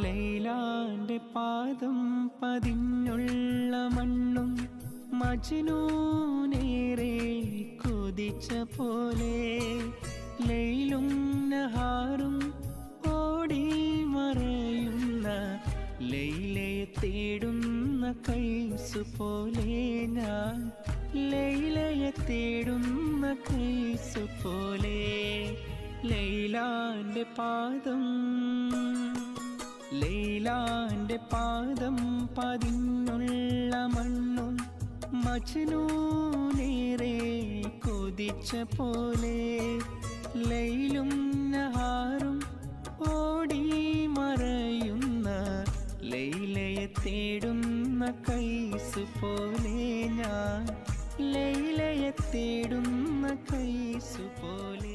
ലൈലാന്റെ പാദം പതിഞ്ഞുള്ള മണ്ണും മജ്നൂനേറെ കൊതിച്ച പോലെ ലൈലും നഹാറും ഓടി മറയുന്ന ലൈലയെ തേടുന്ന കൈസു പോലെ ഞാൻ ലൈലയെ തേടുന്ന കൈസു പോലെ ലൈലാന്റെ പാദം പതിഞ്ഞുള്ള മണ്ണും മജ്നൂനേറെ കൊതിച്ച പോലെ ലൈലും നഹാറും ഓടി മറയുന്ന ലൈലയെ തേടുന്ന കൈസു പോലെ ഞാൻ ലൈലയെ തേടുന്ന കൈസു പോലെ